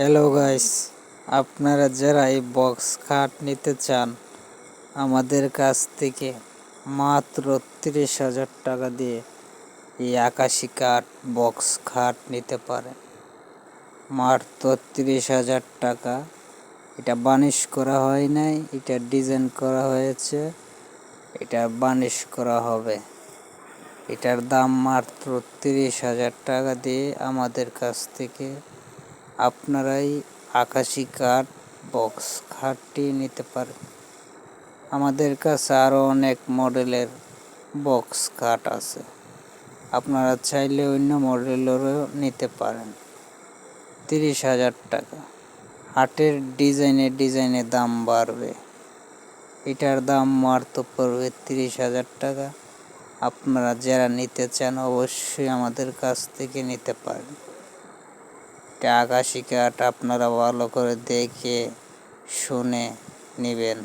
Hello guys, আপনারা যারা এই বক্স খাট নিতে চান আমাদের কাছ থেকে মাত্র 30,000 টাকা দিয়ে এই আকাশি কাঠ বক্স খাট নিতে পারেন। মাত্র 30,000 টাকা। এটা বানিশ করা হয় নাই, এটা ডিজাইন করা হয়েছে, এটা বানিশ করা হবে। এটার দাম মাত্র 30,000 টাকা দিয়ে আমাদের কাছ থেকে আপনারাই আকাশি কাঠ বক্স খাটটি নিতে পারেন। আমাদের কাছে আরও অনেক মডেলের বক্স খাট আছে, আপনারা চাইলে অন্য মডেলেরও নিতে পারেন। 30,000 টাকা। হাটের ডিজাইনে দাম বাড়বে, এটার দাম মাত্র পড়বে 30,000 টাকা। আপনারা যারা নিতে চান অবশ্যই আমাদের কাছ থেকে নিতে পারেন। আকাশি কাঠ আপনারা ভালো করে দেখে শুনে নেবেন।